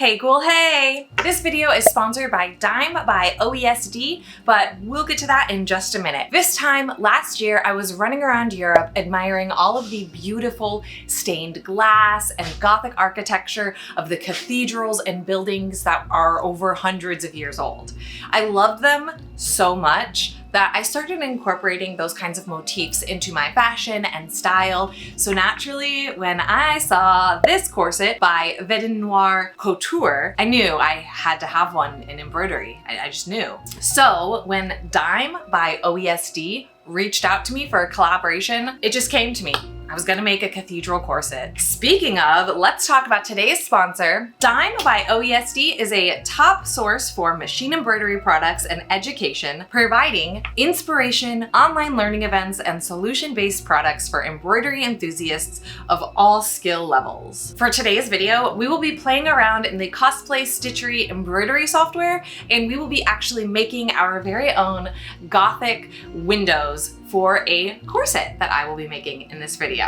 Hey cool, hey! This video is sponsored by Dime by OESD, but we'll get to that in just a minute. This time last year, I was running around Europe admiring all of the beautiful stained glass and Gothic architecture of the cathedrals and buildings that are over hundreds of years old. I loved them so much that I started incorporating those kinds of motifs into my fashion and style. So naturally, when I saw this corset by Noir Couture, I knew I had to have one in embroidery. I just knew. So when Dime by OESD reached out to me for a collaboration, it just came to me. I was gonna make a cathedral corset. Speaking of, let's talk about today's sponsor. Dime by OESD is a top source for machine embroidery products and education, providing inspiration, online learning events, and solution-based products for embroidery enthusiasts of all skill levels. For today's video, we will be playing around in the Cosplay Stitchery embroidery software, and we will be actually making our very own Gothic Windows for a corset that I will be making in this video.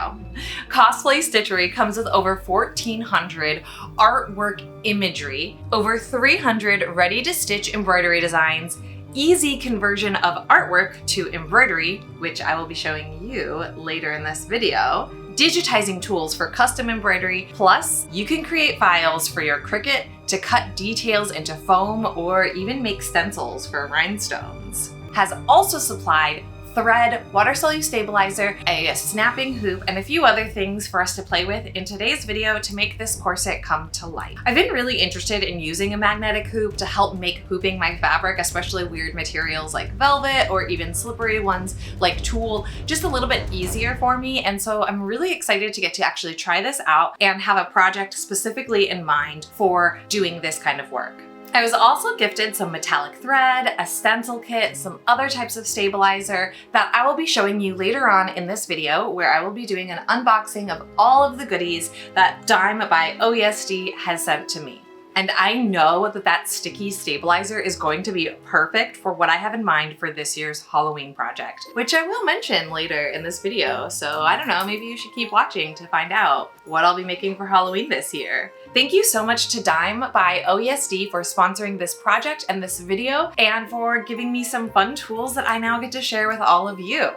Cosplay Stitchery comes with over 1,400 artwork imagery, over 300 ready-to-stitch embroidery designs, easy conversion of artwork to embroidery, which I will be showing you later in this video, digitizing tools for custom embroidery, plus you can create files for your Cricut to cut details into foam or even make stencils for rhinestones. Has also supplied thread, water solute stabilizer, a snapping hoop, and a few other things for us to play with in today's video to make this corset come to life. I've been really interested in using a magnetic hoop to help make hooping my fabric, especially weird materials like velvet or even slippery ones like tulle, just a little bit easier for me. And so I'm really excited to get to actually try this out and have a project specifically in mind for doing this kind of work. I was also gifted some metallic thread, a stencil kit, some other types of stabilizer that I will be showing you later on in this video, where I will be doing an unboxing of all of the goodies that Dime by OESD has sent to me. And I know that that sticky stabilizer is going to be perfect for what I have in mind for this year's Halloween project, which I will mention later in this video. So I don't know, maybe you should keep watching to find out what I'll be making for Halloween this year. Thank you so much to Dime by OESD for sponsoring this project and this video, and for giving me some fun tools that I now get to share with all of you.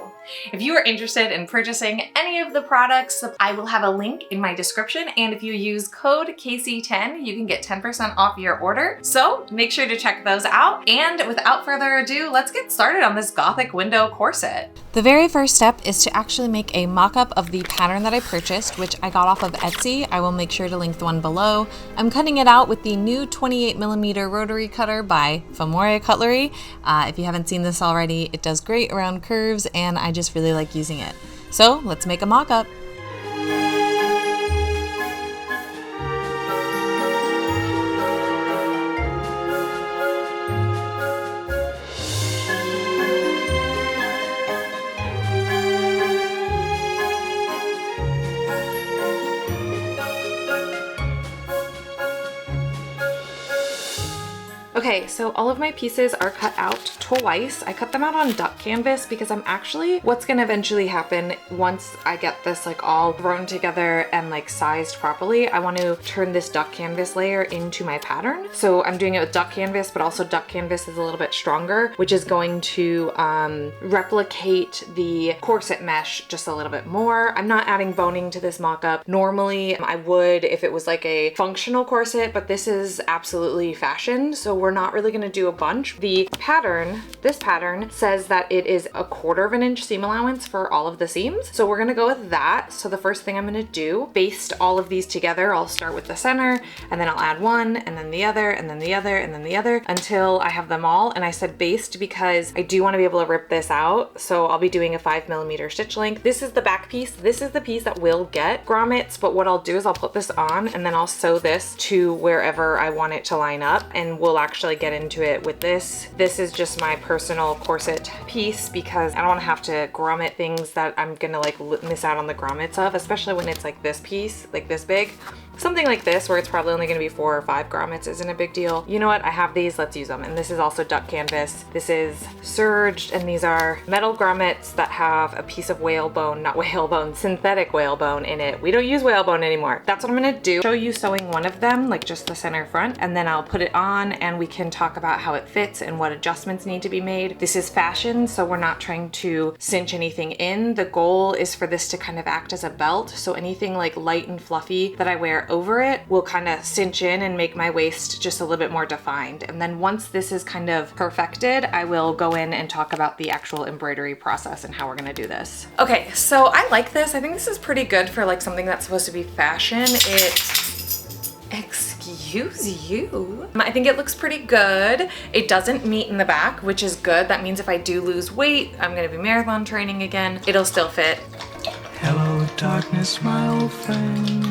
If you are interested in purchasing any of the products, I will have a link in my description, and if you use code KC10, you can get 10% off your order. So make sure to check those out. And without further ado, let's get started on this Gothic window corset. The very first step is to actually make a mock-up of the pattern that I purchased, which I got off of Etsy. I will make sure to link the one below. I'm cutting it out with the new 28mm rotary cutter by Famore Cutlery. If you haven't seen this already, it does great around curves, and I just really like using it. So let's make a mock-up. Okay, so all of my pieces are cut out twice. I cut them out on duck canvas because what's gonna eventually happen once I get this like all thrown together and like sized properly, I want to turn this duck canvas layer into my pattern. So I'm doing it with duck canvas, but also duck canvas is a little bit stronger, which is going to replicate the corset mesh just a little bit more. I'm not adding boning to this mock-up. Normally I would if it was like a functional corset, but this is absolutely fashion, so we're not really gonna do a bunch. The pattern, this pattern says that it is 1/4 of an inch seam allowance for all of the seams. So we're gonna go with that. So the first thing I'm gonna do, baste all of these together. I'll start with the center, and then I'll add one, and then the other, and then the other, and then the other, until I have them all. And I said baste because I do wanna be able to rip this out. So I'll be doing a 5mm stitch length. This is the back piece. This is the piece that will get grommets, but what I'll do is I'll put this on, and then I'll sew this to wherever I want it to line up, and we'll actually get into it with this. This is just my personal corset piece because I don't want to have to grommet things that I'm gonna like miss out on the grommets of, especially when it's like this piece, like this big. something like this where it's probably only gonna be 4 or 5 grommets isn't a big deal. You know what, I have these, let's use them. And this is also duck canvas. This is serged, and these are metal grommets that have a piece of whalebone, not whalebone, synthetic whalebone in it. We don't use whalebone anymore. That's what I'm gonna do. Show you sewing one of them, like just the center front, and then I'll put it on and we can talk about how it fits and what adjustments need to be made. This is fashion, so we're not trying to cinch anything in. The goal is for this to kind of act as a belt, so anything like light and fluffy that I wear over it will kind of cinch in and make my waist just a little bit more defined. And then once this is kind of perfected, I will go in and talk about the actual embroidery process and how we're gonna do this. Okay, so I like this. I think this is pretty good for like something that's supposed to be fashion. Excuse you. I think it looks pretty good. It doesn't meet in the back, which is good. That means if I do lose weight, I'm gonna be marathon training again, it'll still fit. Hello darkness, my old friend.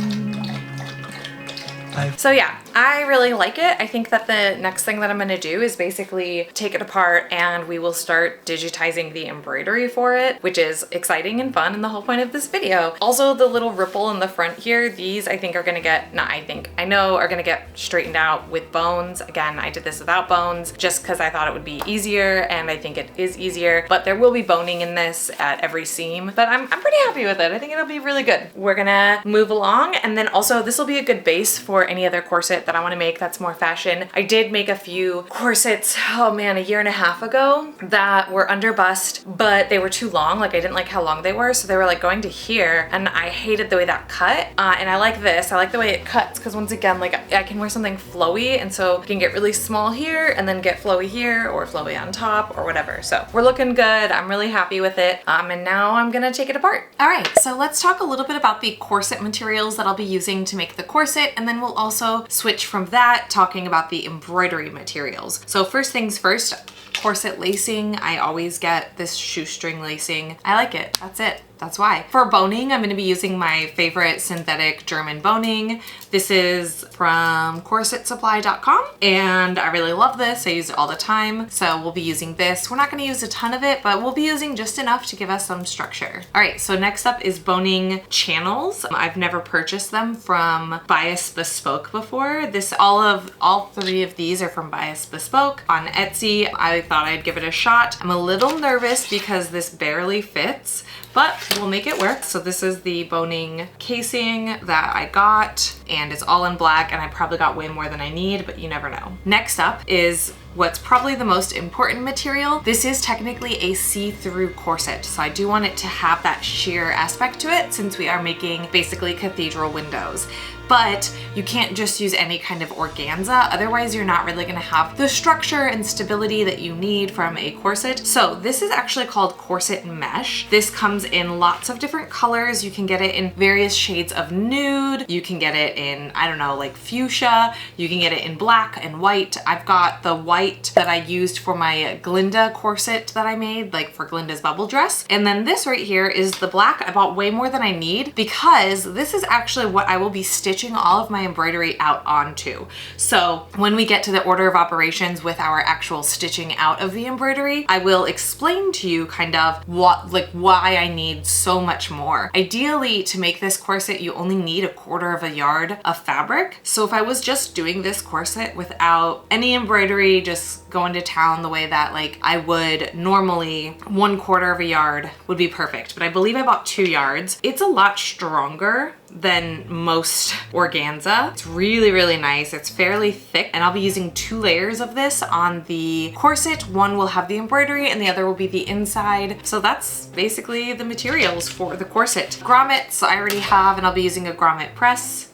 So yeah, I really like it. I think that the next thing that I'm gonna do is basically take it apart and we will start digitizing the embroidery for it, which is exciting and fun and the whole point of this video. Also, the little ripple in the front here, these I think are gonna get, I know are gonna get straightened out with bones. Again, I did this without bones just because I thought it would be easier, and I think it is easier, but there will be boning in this at every seam, but I'm pretty happy with it. I think it'll be really good. We're gonna move along, and then also this will be a good base for any other corset that I want to make that's more fashion. I did make a few corsets, oh man, 1.5 years ago that were under bust, but they were too long. Like I didn't like how long they were, so they were like going to here, and I hated the way that cut. And I like this. I like the way it cuts because once again, like I can wear something flowy, and so I can get really small here and then get flowy here or flowy on top or whatever. So we're looking good. I'm really happy with it. And now I'm gonna take it apart. All right, so let's talk a little bit about the corset materials that I'll be using to make the corset, and then we'll also switch from that talking about the embroidery materials. So first things first, corset lacing. I always get this shoestring lacing. I like it, that's it. That's why. For boning, I'm gonna be using my favorite synthetic German boning. This is from corsetsupply.com, and I really love this. I use it all the time, so we'll be using this. We're not gonna use a ton of it, but we'll be using just enough to give us some structure. All right, so next up is boning channels. I've never purchased them from Bias Bespoke before. All 3 of these are from Bias Bespoke on Etsy. I thought I'd give it a shot. I'm a little nervous because this barely fits, but we'll make it work. So this is the boning casing that I got, and it's all in black, and I probably got way more than I need, but you never know. Next up is what's probably the most important material. This is technically a see-through corset, so I do want it to have that sheer aspect to it since we are making basically cathedral windows. But you can't just use any kind of organza, otherwise you're not really gonna have the structure and stability that you need from a corset. So this is actually called corset mesh. This comes in lots of different colors. You can get it in various shades of nude. You can get it in, I don't know, like fuchsia. You can get it in black and white. I've got the white that I used for my Glinda corset that I made, like for Glinda's bubble dress. And then this right here is the black. I bought way more than I need because this is actually what I will be stitching all of my embroidery out onto. So when we get to the order of operations with our actual stitching out of the embroidery, I will explain to you kind of why I need so much more. Ideally, to make this corset, you only need 1/4 yard of fabric. So if I was just doing this corset without any embroidery, just going to town the way that like I would normally, 1/4 yard would be perfect. But I believe I bought 2 yards. It's a lot stronger than most organza. It's really, really nice. It's fairly thick, and I'll be using 2 layers of this on the corset. One will have the embroidery and the other will be the inside. So that's basically the materials for the corset. Grommets I already have, and I'll be using a grommet press.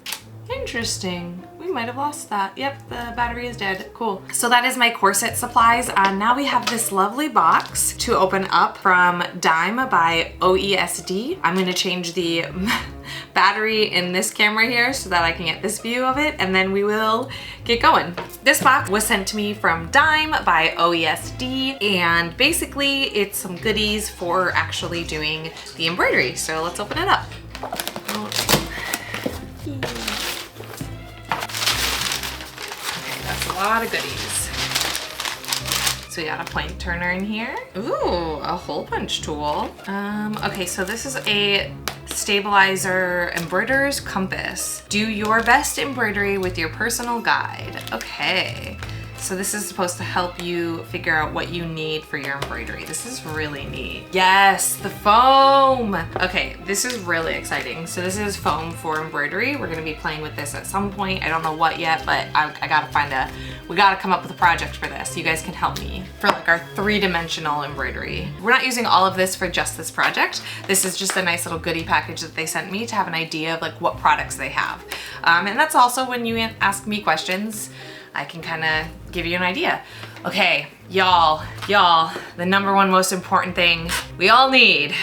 Interesting. We might have lost that. Yep, the battery is dead. Cool. So that is my corset supplies. Now we have this lovely box to open up from Dime by OESD. I'm gonna change the battery in this camera here so that I can get this view of it, and then we will get going. This box was sent to me from Dime by OESD, and basically it's some goodies for actually doing the embroidery. So let's open it up. A lot of goodies. So we got a point turner in here. Ooh, a hole punch tool. Okay, so this is a Stabilizer Embroiderer's Compass. Do your best embroidery with your personal guide. Okay. So this is supposed to help you figure out what you need for your embroidery. This is really neat. Yes, the foam. Okay, this is really exciting. So this is foam for embroidery. We're gonna be playing with this at some point. I don't know what yet, but I gotta we gotta come up with a project for this. You guys can help me for like our 3-dimensional embroidery. We're not using all of this for just this project. This is just a nice little goodie package that they sent me to have an idea of like what products they have. And that's also when you ask me questions, I can kind of give you an idea. Okay, y'all, the number one most important thing we all need.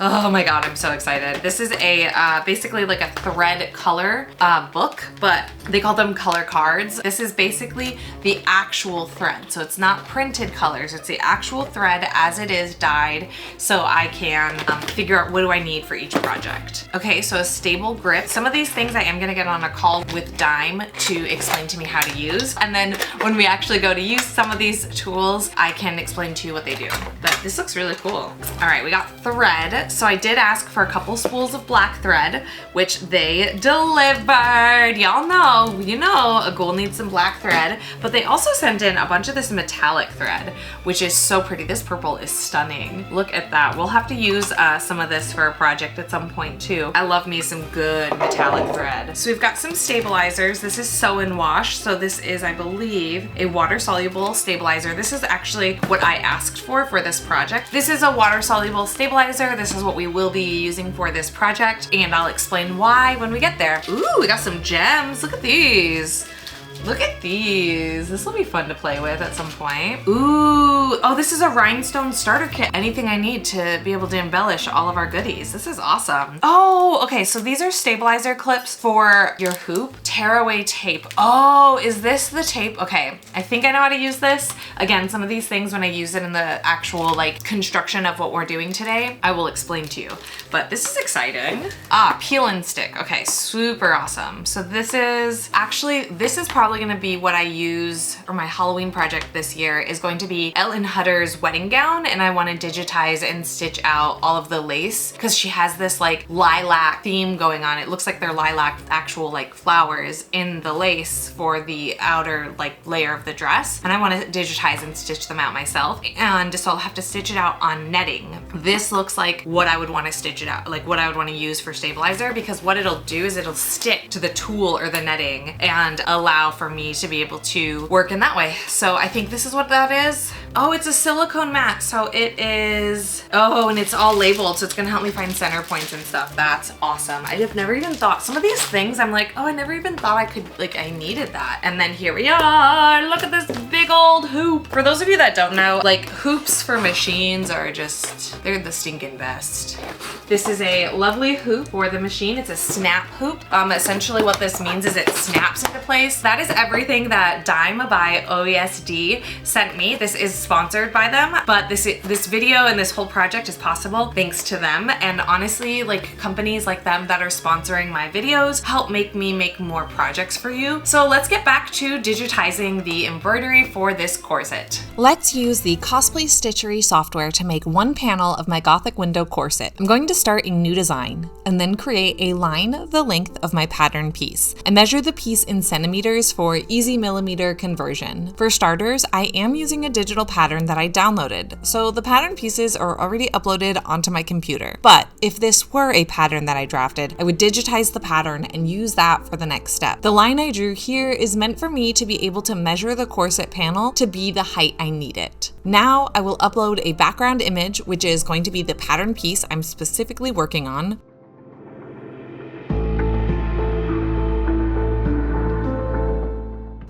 Oh my God, I'm so excited. This is a basically like a thread color book, but they call them color cards. This is basically the actual thread. So it's not printed colors, it's the actual thread as it is dyed, so I can figure out what do I need for each project. Okay, so a stable grip. Some of these things I am gonna get on a call with Dime to explain to me how to use. And then when we actually go to use some of these tools, I can explain to you what they do. But this looks really cool. All right, we got thread. So I did ask for a couple spools of black thread, which they delivered. Y'all know, you know, a goal needs some black thread, but they also sent in a bunch of this metallic thread, which is so pretty. This purple is stunning. Look at that. We'll have to use some of this for a project at some point too. I love me some good metallic thread. So we've got some stabilizers. This is Sew and Wash. So this is, I believe, a water-soluble stabilizer. This is actually what I asked for this project. This is a water-soluble stabilizer. This is what we will be using for this project, and I'll explain why when we get there. Ooh, we got some gems. Look at these. Look at these. This will be fun to play with at some point. Ooh, oh, this is a rhinestone starter kit. Anything I need to be able to embellish all of our goodies. This is awesome. Oh, okay, so these are stabilizer clips for your hoop. Tearaway tape. Oh, is this the tape? Okay, I think I know how to use this. Again, some of these things when I use it in the actual like construction of what we're doing today, I will explain to you. But this is exciting. Ah, peel and stick. Okay, super awesome. So this is probably gonna be what I use for my Halloween project this year, is going to be Ellen Hutter's wedding gown, and I want to digitize and stitch out all of the lace because she has this like lilac theme going on. It looks like they're lilac actual like flowers in the lace for the outer like layer of the dress, and I want to digitize and stitch them out myself, and so I'll have to stitch it out on netting. This looks like what I would want to stitch it out, like what I would want to use for stabilizer, because what it'll do is it'll stick to the tulle or the netting and allow for me to be able to work in that way. So I think this is what that is. Oh, it's a silicone mat. So it is, oh, and it's all labeled. So it's gonna help me find center points and stuff. That's awesome. I have never even thought, some of these things I'm like, oh, I never even thought I could, like I needed that. And then here we are, look at this big old hoop. For those of you that don't know, like hoops for machines are just, they're the stinking best. This is a lovely hoop for the machine. It's a snap hoop. Essentially what this means is it snaps into place. That is everything that Dime by OESD sent me. This is sponsored by them, but this video and this whole project is possible thanks to them. And honestly, like companies like them that are sponsoring my videos help make me make more projects for you. So let's get back to digitizing the embroidery for this corset. Let's use the Cosplay Stitchery software to make one panel of my Gothic window corset. I'm going to start a new design and then create a line the length of my pattern piece. I measure the piece in centimeters for easy millimeter conversion. For starters, I am using a digital pattern that I downloaded, so the pattern pieces are already uploaded onto my computer. But if this were a pattern that I drafted, I would digitize the pattern and use that for the next step. The line I drew here is meant for me to be able to measure the corset panel to be the height I need it. Now I will upload a background image, which is going to be the pattern piece I'm specifically working on.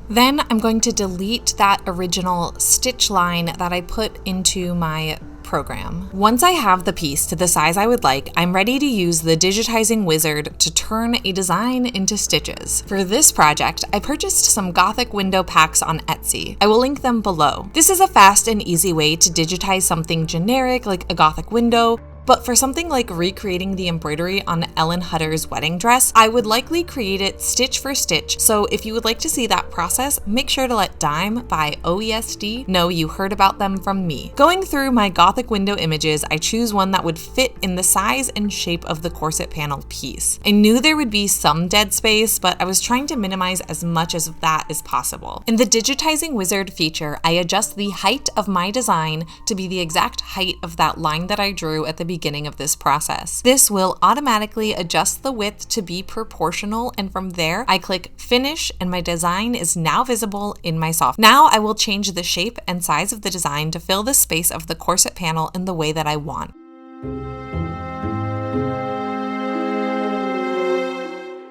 Then I'm going to delete that original stitch line that I put into my program. Once I have the piece to the size I would like, I'm ready to use the digitizing wizard to turn a design into stitches. For this project, I purchased some Gothic window packs on Etsy. I will link them below. This is a fast and easy way to digitize something generic like a Gothic window, but for something like recreating the embroidery on Ellen Hutter's wedding dress, I would likely create it stitch for stitch. So if you would like to see that process, make sure to let Dime by OESD know you heard about them from me. Going through my Gothic window images, I choose one that would fit in the size and shape of the corset panel piece. I knew there would be some dead space, but I was trying to minimize as much of that as possible. In the Digitizing Wizard feature, I adjust the height of my design to be the exact height of that line that I drew at the beginning of this process. This will automatically adjust the width to be proportional, and from there I click Finish and my design is now visible in my software. Now I will change the shape and size of the design to fill the space of the corset panel in the way that I want.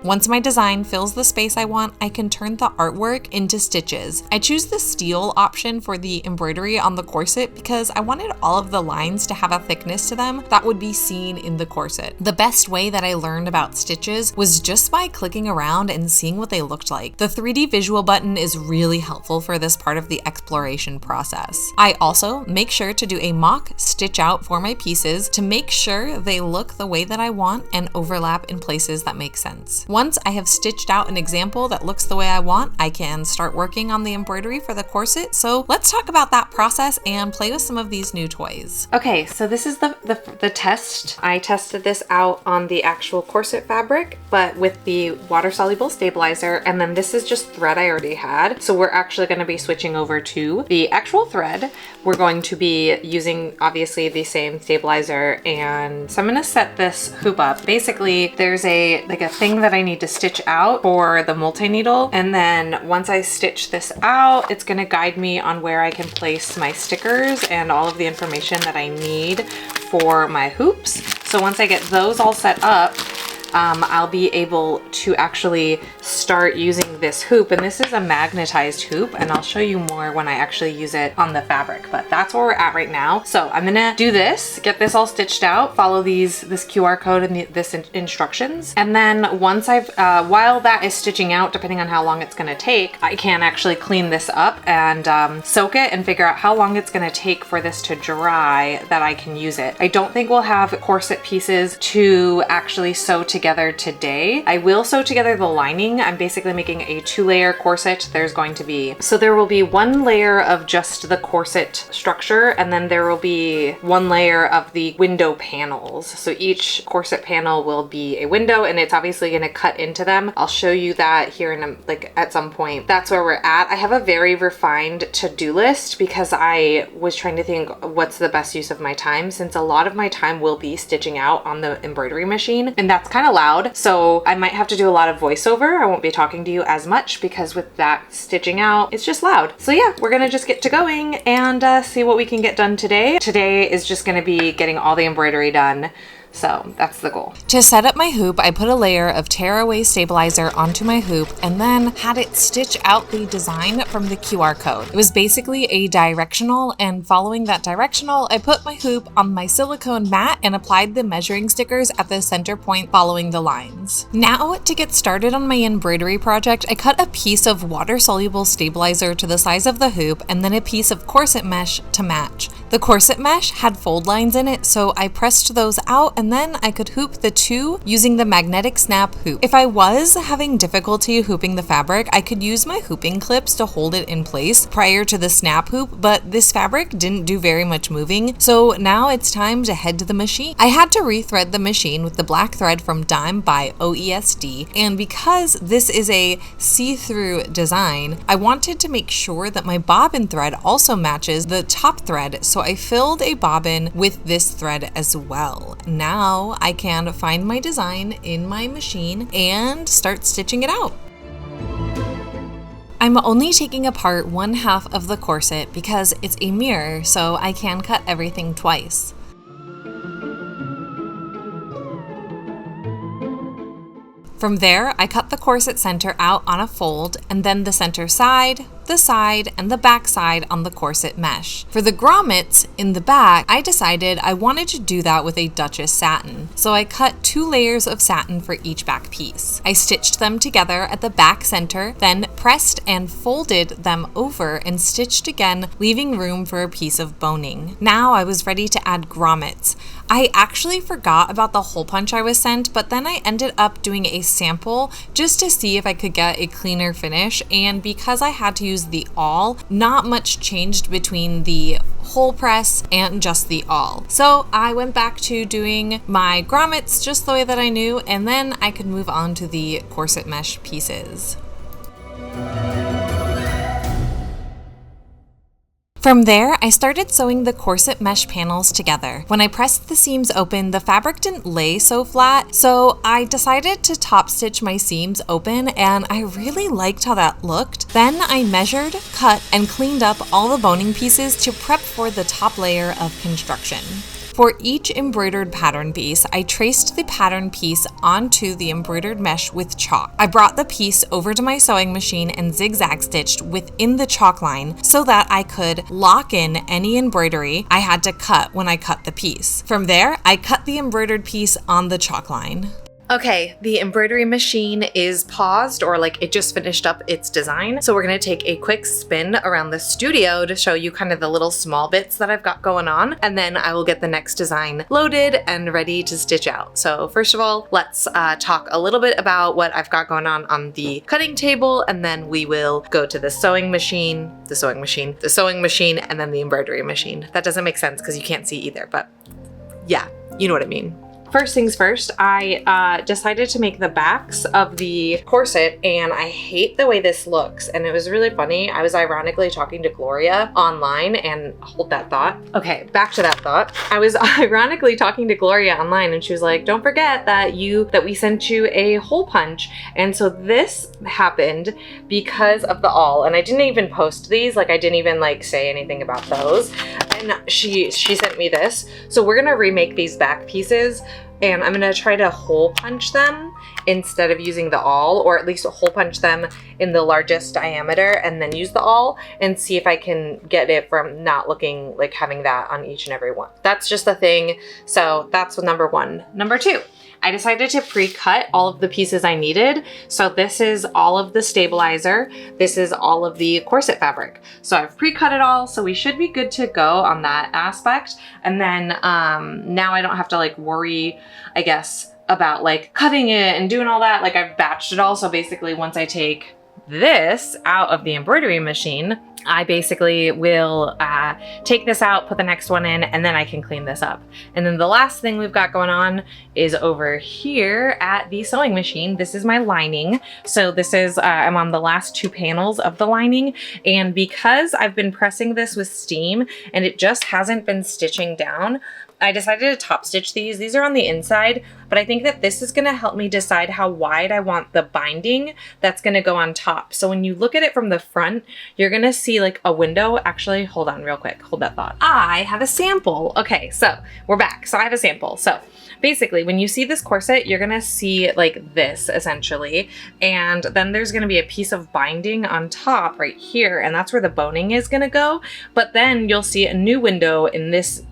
Once my design fills the space I want, I can turn the artwork into stitches. I choose the steel option for the embroidery on the corset because I wanted all of the lines to have a thickness to them that would be seen in the corset. The best way that I learned about stitches was just by clicking around and seeing what they looked like. The 3D visual button is really helpful for this part of the exploration process. I also make sure to do a mock stitch out for my pieces to make sure they look the way that I want and overlap in places that make sense. Once I have stitched out an example that looks the way I want, I can start working on the embroidery for the corset. So let's talk about that process and play with some of these new toys. Okay, so this is the test. I tested this out on the actual corset fabric, but with the water-soluble stabilizer, and then this is just thread I already had. So we're actually going to be switching over to the actual thread. We're going to be using obviously the same stabilizer, and so I'm going to set this hoop up. Basically, there's a thing that I need to stitch out for the multi-needle, and then once I stitch this out, it's going to guide me on where I can place my stickers and all of the information that I need for my hoops. So once I get those all set up, I'll be able to actually start using this hoop, and this is a magnetized hoop, and I'll show you more when I actually use it on the fabric, but that's where we're at right now. So I'm gonna do this, get this all stitched out, follow this QR code and this instructions, and then once while that is stitching out, depending on how long it's gonna take, I can actually clean this up and soak it and figure out how long it's gonna take for this to dry that I can use it. I don't think we'll have corset pieces to actually sew together today. I will sew together the lining. I'm basically making a 2-layer corset. There will be 1 layer of just the corset structure, and then there will be 1 layer of the window panels. So each corset panel will be a window, and it's obviously going to cut into them. I'll show you that here at some point. That's where we're at. I have a very refined to-do list because I was trying to think what's the best use of my time, since a lot of my time will be stitching out on the embroidery machine, and that's kind of loud. So I might have to do a lot of voiceover. I won't be talking to you as much because with that stitching out, it's just loud. So yeah, we're gonna just get to going and see what we can get done today. Today is just gonna be getting all the embroidery done. So that's the goal. To set up my hoop, I put a layer of tearaway stabilizer onto my hoop and then had it stitch out the design from the QR code. It was basically a directional, and following that directional, I put my hoop on my silicone mat and applied the measuring stickers at the center point following the lines. Now, to get started on my embroidery project, I cut a piece of water-soluble stabilizer to the size of the hoop and then a piece of corset mesh to match. The corset mesh had fold lines in it, so I pressed those out and then I could hoop the two using the magnetic snap hoop. If I was having difficulty hooping the fabric, I could use my hooping clips to hold it in place prior to the snap hoop, but this fabric didn't do very much moving, so now it's time to head to the machine. I had to rethread the machine with the black thread from Dime by OESD, and because this is a see-through design, I wanted to make sure that my bobbin thread also matches the top thread, so I filled a bobbin with this thread as well. Now I can find my design in my machine and start stitching it out. I'm only taking apart 1/2 of the corset because it's a mirror, so I can cut everything twice. From there, I cut the corset center out on a fold, and then the center side, the side and the back side on the corset mesh. For the grommets in the back, I decided I wanted to do that with a Duchess satin. So I cut 2 layers of satin for each back piece. I stitched them together at the back center, then pressed and folded them over and stitched again, leaving room for a piece of boning. Now I was ready to add grommets. I actually forgot about the hole punch I was sent, but then I ended up doing a sample just to see if I could get a cleaner finish, and because I had to use the awl, not much changed between the hole press and just the awl. So I went back to doing my grommets just the way that I knew, and then I could move on to the corset mesh pieces. From there, I started sewing the corset mesh panels together. When I pressed the seams open, the fabric didn't lay so flat, so I decided to top stitch my seams open, and I really liked how that looked. Then I measured, cut, and cleaned up all the boning pieces to prep for the top layer of construction. For each embroidered pattern piece, I traced the pattern piece onto the embroidered mesh with chalk. I brought the piece over to my sewing machine and zigzag stitched within the chalk line so that I could lock in any embroidery I had to cut when I cut the piece. From there, I cut the embroidered piece on the chalk line. Okay, the embroidery machine is paused, or like it just finished up its design. So we're gonna take a quick spin around the studio to show you kind of the little small bits that I've got going on. And then I will get the next design loaded and ready to stitch out. So first of all, let's talk a little bit about what I've got going on the cutting table. And then we will go to the sewing machine, and then the embroidery machine. That doesn't make sense because you can't see either, but yeah, you know what I mean. First things first, I decided to make the backs of the corset, and I hate the way this looks. And it was really funny. I was ironically talking to Gloria online, and hold that thought. Okay, back to that thought. I was ironically talking to Gloria online, and she was like, don't forget that we sent you a hole punch. And so this happened because of the awl, and I didn't even post these. Like I didn't even like say anything about those. And she sent me this. So we're gonna remake these back pieces, and I'm gonna try to hole punch them instead of using the awl, or at least hole punch them in the largest diameter and then use the awl and see if I can get it from not looking like having that on each and every one. That's just a thing. So that's number one. Number two, I decided to pre-cut all of the pieces I needed. So this is all of the stabilizer. This is all of the corset fabric. So I've pre-cut it all, so we should be good to go on that aspect. And then now I don't have to like worry, I guess, about like cutting it and doing all that. Like I've batched it all. So basically once I take this out of the embroidery machine, I basically will take this out, put the next one in, and then I can clean this up. And then the last thing we've got going on is over here at the sewing machine. This is my lining. So this is, I'm on the last 2 panels of the lining. And because I've been pressing this with steam and it just hasn't been stitching down, I decided to top stitch these. These are on the inside, but I think that this is gonna help me decide how wide I want the binding that's gonna go on top. So when you look at it from the front, you're gonna see like a window. Actually, hold on real quick, hold that thought. I have a sample. Okay, so we're back. So I have a sample. So basically when you see this corset, you're gonna see like this essentially. And then there's gonna be a piece of binding on top right here, and that's where the boning is gonna go. But then you'll see a new window in this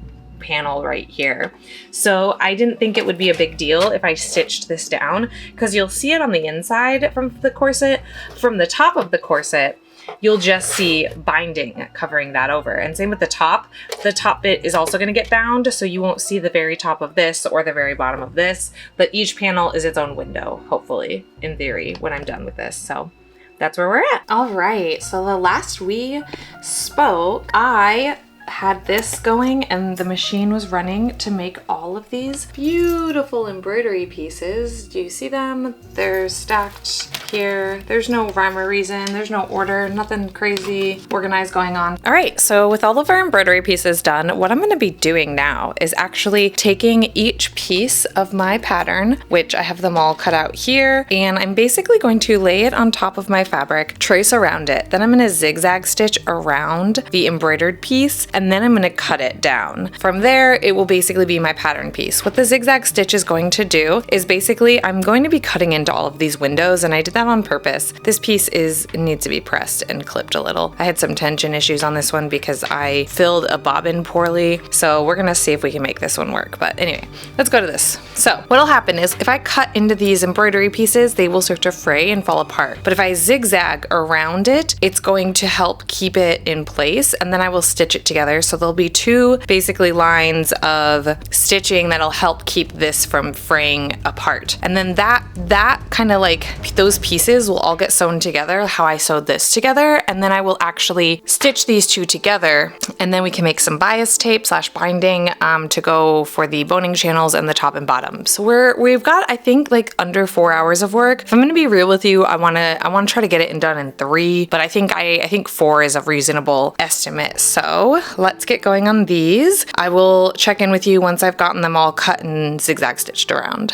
panel right here. So I didn't think it would be a big deal if I stitched this down, because you'll see it on the inside from the corset. From the top of the corset, you'll just see binding covering that over. And same with the top. The top bit is also going to get bound, so you won't see the very top of this or the very bottom of this, but each panel is its own window, hopefully, in theory, when I'm done with this. So that's where we're at. All right, so the last we spoke, I had this going and the machine was running to make all of these beautiful embroidery pieces. Do you see them? They're stacked here. There's no rhyme or reason. There's no order, nothing crazy organized going on. All right, so with all of our embroidery pieces done, what I'm gonna be doing now is actually taking each piece of my pattern, which I have them all cut out here, and I'm basically going to lay it on top of my fabric, trace around it. Then I'm gonna zigzag stitch around the embroidered piece, and then I'm gonna cut it down. From there, it will basically be my pattern piece. What the zigzag stitch is going to do is basically I'm going to be cutting into all of these windows, and I did that on purpose. This piece needs to be pressed and clipped a little. I had some tension issues on this one because I filled a bobbin poorly, so we're gonna see if we can make this one work. But anyway, let's go to this. So what'll happen is if I cut into these embroidery pieces, they will start to fray and fall apart. But if I zigzag around it, it's going to help keep it in place, and then I will stitch it together. So there'll be two basically lines of stitching that'll help keep this from fraying apart. And then that kind of like those pieces will all get sewn together how I sewed this together, and then I will actually stitch these two together, and then we can make some bias tape / binding to go for the boning channels and the top and bottom. So we've got, I think, like under 4 hours of work. If I'm gonna be real with you, I wanna try to get it done in 3, but I think 4 is a reasonable estimate. So let's get going on these. I will check in with you once I've gotten them all cut and zigzag stitched around.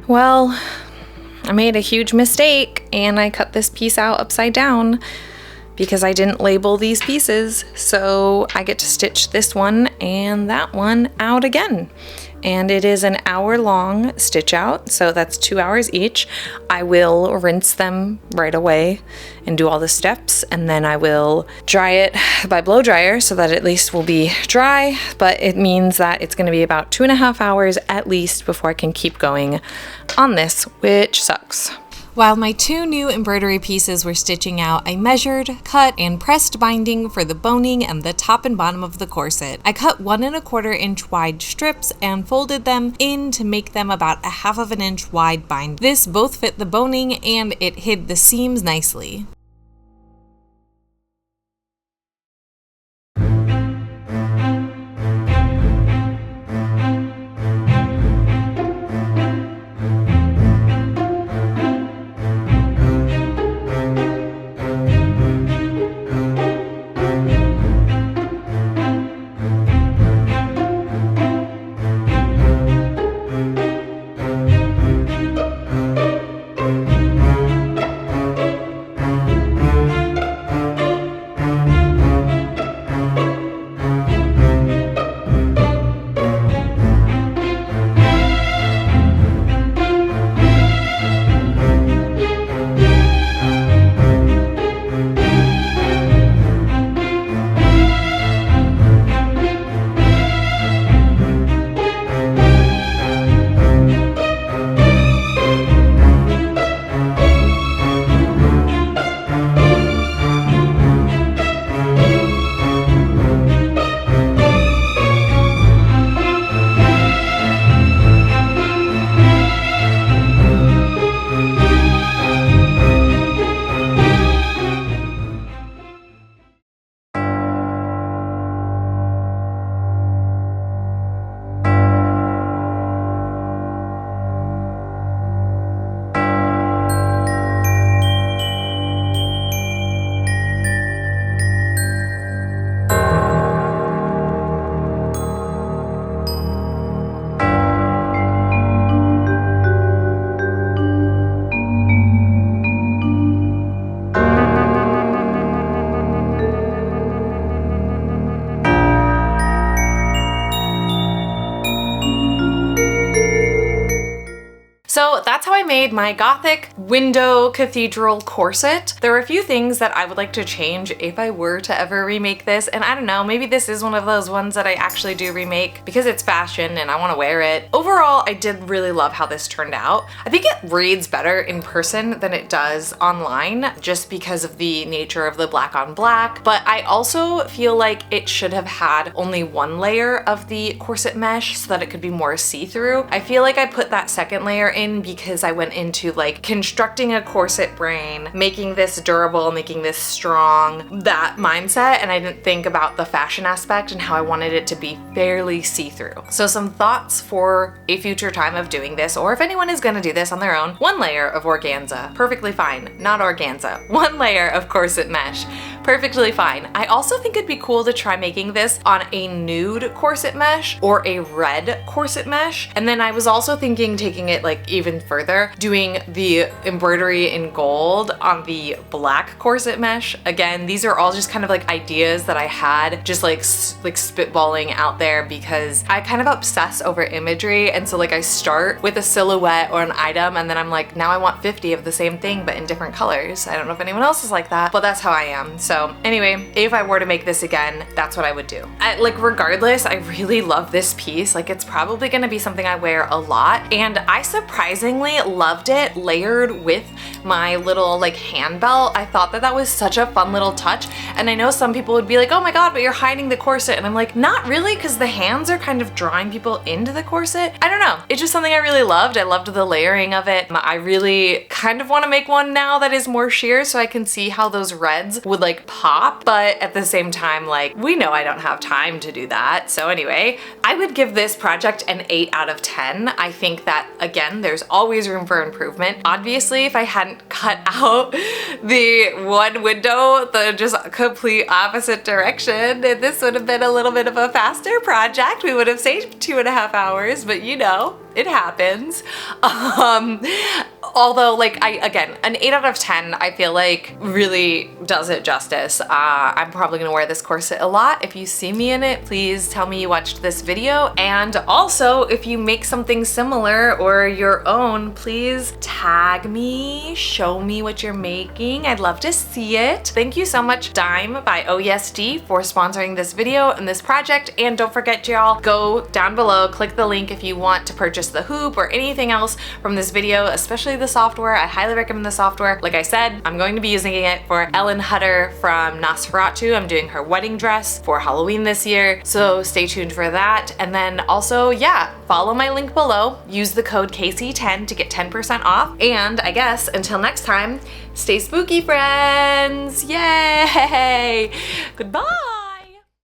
Well, I made a huge mistake and I cut this piece out upside down because I didn't label these pieces. So I get to stitch this one and that one out again. And it is an hour-long stitch out, so that's 2 hours each. I will rinse them right away and do all the steps, and then I will dry it by blow dryer so that at least will be dry, but it means that it's gonna be about 2.5 hours at least before I can keep going on this, which sucks. While my 2 new embroidery pieces were stitching out, I measured, cut, and pressed binding for the boning and the top and bottom of the corset. I cut 1 1/4 inch wide strips and folded them in to make them about 1/2 inch wide bind. This both fit the boning and it hid the seams nicely. So that's how I made my Gothic window cathedral corset. There are a few things that I would like to change if I were to ever remake this, and I don't know, maybe this is one of those ones that I actually do remake because it's fashion and I want to wear it. Overall, I did really love how this turned out. I think it reads better in person than it does online just because of the nature of the black on black, but I also feel like it should have had only 1 layer of the corset mesh so that it could be more see-through. I feel like I put that second layer in because I went into like constructing a corset brain, making this durable, making this strong, that mindset, and I didn't think about the fashion aspect and how I wanted it to be fairly see-through. So some thoughts for a future time of doing this, or if anyone is gonna do this on their own: 1 layer of organza, perfectly fine. Not organza. 1 layer of corset mesh, perfectly fine. I also think it'd be cool to try making this on a nude corset mesh or a red corset mesh. And then I was also thinking taking it like even further, doing the embroidery in gold on the black corset mesh. Again, these are all just kind of like ideas that I had just like spitballing out there because I kind of obsess over imagery, and so like I start with a silhouette or an item and then I'm like, now I want 50 of the same thing but in different colors. I don't know if anyone else is like that, but that's how I am. So anyway, if I were to make this again, that's what I would do. Like regardless, I really love this piece. Like it's probably gonna be something I wear a lot, and I surprisingly loved it layered with my little like hand belt. I thought that that was such a fun little touch, and I know some people would be like, oh my god, but you're hiding the corset, and I'm like, not really, because the hands are kind of drawing people into the corset. I don't know, it's just something I really loved. I loved the layering of it. I really kind of want to make one now that is more sheer so I can see how those reds would like pop, but at the same time, like, we know I don't have time to do that. So anyway, I would give this project an 8 out of 10. I think that, again, there's always room for improvement. Obviously, if I hadn't cut out the one window, the just complete opposite direction, this would have been a little bit of a faster project. We would have saved 2.5 hours, but you know, it happens. Although, like, again, an 8 out of 10, I feel like really does it justice. I'm probably gonna wear this corset a lot. If you see me in it, please tell me you watched this video. And also, if you make something similar or your own, please tag me, show me what you're making. I'd love to see it. Thank you so much, Dime by OESD, for sponsoring this video and this project. And don't forget, y'all, go down below, click the link if you want to purchase the hoop or anything else from this video, especially the software. I highly recommend the software. Like I said, I'm going to be using it for Ellen Hutter from Nosferatu. I'm doing her wedding dress for Halloween this year, so stay tuned for that. And then also, yeah, follow my link below. Use the code KC10 to get 10% off. And I guess until next time, stay spooky, friends. Yay! Goodbye!